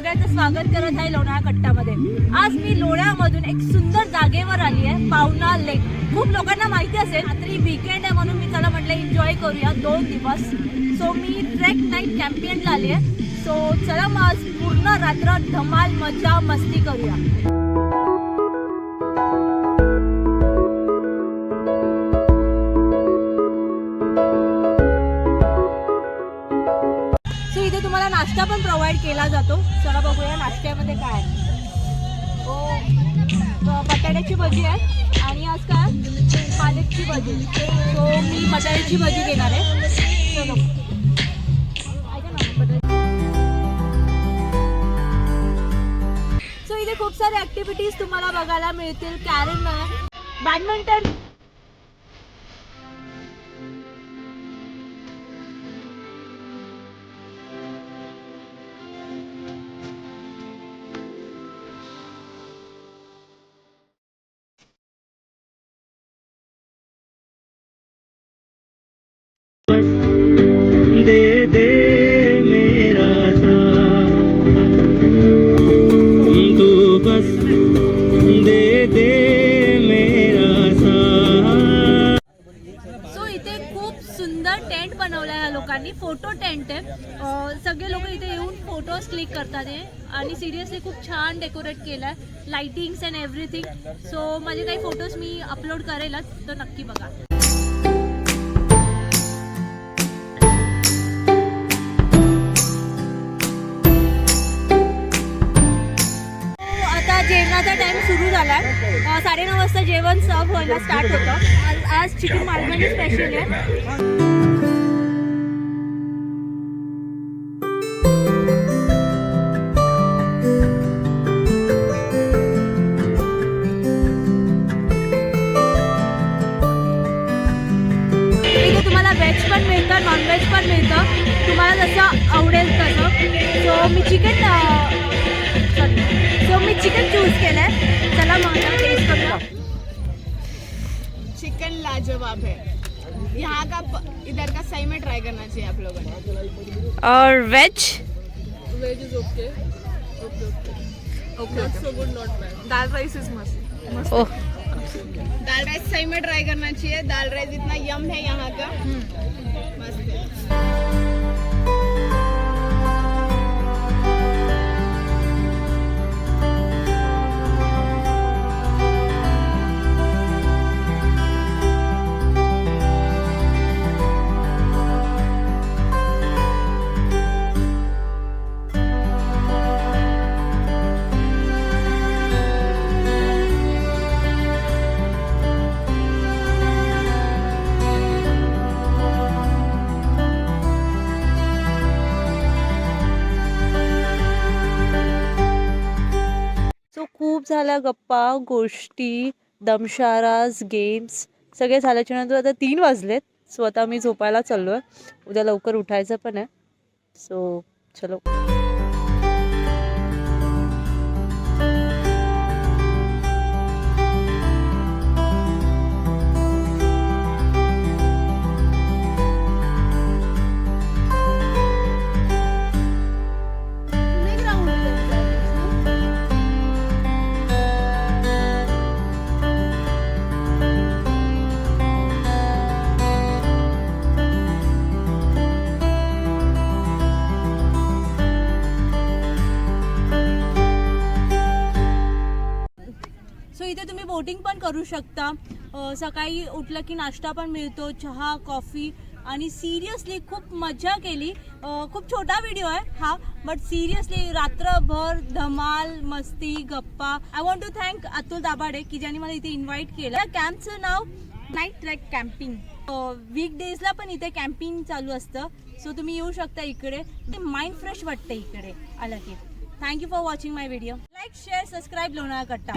सगळ्यांचं स्वागत करत आहे लोणाळा कट्टामध्ये। आज मी लोणाळ्यामधून एक सुंदर जागेवर आली आहे, पावना लेक। खूप लोकांना माहिती असेल, रात्री वीकेंड आहे म्हणून मी चला म्हटलं एन्जॉय करूया 2 दिवस। सो मी ट्रेक नाईट कॅम्पियनला आली आहे। सो चला मग आज पूर्ण रात्र धमाल मजा मस्ती करूया। इथे तुम्हाला नाश्ता पण प्रोव्हाइड केला जातो। चला बघूया नाश्त्यामध्ये काय आहे। बटाट्याची भजी आहे आणि आज काय पालकची भजी। सो मी बटाट्याची भजी घेणार आहे। चलो सो इथे खूप सारे ऍक्टिव्हिटीज तुम्हाला बघायला मिळतील। कॅरम आहे, बॅडमिंटन, दे दे मेरा साथ, तू बस दे दे मेरा साथ। सो इथे खूप सुंदर टेंट बनवला आहे लोकांनी, फोटो टेंट आहे। सगळे लोक इथे येऊन फोटोज क्लिक करतात आहे आणि सिरियसली खूप छान डेकोरेट केलं आहे, लाइटिंग्स अँड एव्हरीथिंग। सो माझे काही फोटोज मी अपलोड करेलच, तर नक्की बघा। जेवणाचा टाइम सुरू झाला। 9:30 वाजता जेवण सर्व व्हायला स्टार्ट होतं। आज चिकन मालवणी स्पेशल आहे। इथे तुम्हाला व्हेज पण मिळतं, नॉनव्हेज पण मिळतं, तुम्हाला जसं आवडेल तसं। सो मी चिकन चूज केलंय। चला मग टेस्ट करूया। चिकन लाजवाब है। यहाँ का इधर का सही में ट्राई करना चाहिए आप लोगों ने। और veg veg is okay okay not so good not bad. Dal rice is मस्त। ओह, दाल राइस सही में ट्राई करना चाहिए। दाल राइस इतना यम है यहाँ का, मस्त है। खूप झाल्या गप्पा गोष्टी, दमशाराज, गेम्स सगळे झाल्याच्या नंतर आता 3 वाजलेत। सो आता मी झोपायला चाललोय, उद्या लवकर उठायचं पण आहे। सो चलो। इथे तुम्ही बोटिंग पण करू शकता। सकाळी उठलं की नाश्ता पण मिळतो, चहा, कॉफी आणि सिरियसली खूप मजा केली। खूप छोटा व्हिडिओ आहे हा, बट सिरियसली रात्रभर धमाल मस्ती गप्पा। I want to thank Atul Dabhade की ज्यांनी मला इथे इन्व्हाइट केलं। या कॅम्पचं नाव नाईट ट्रॅक कॅम्पिंग। वीकडेजला पण इथे कॅम्पिंग चालू असतं। सो तुम्ही येऊ शकता इकडे, माइंड फ्रेश वाटतं इकडे आलं की। Thank you for watching my video. Like share subscribe Lonavala कट्टा।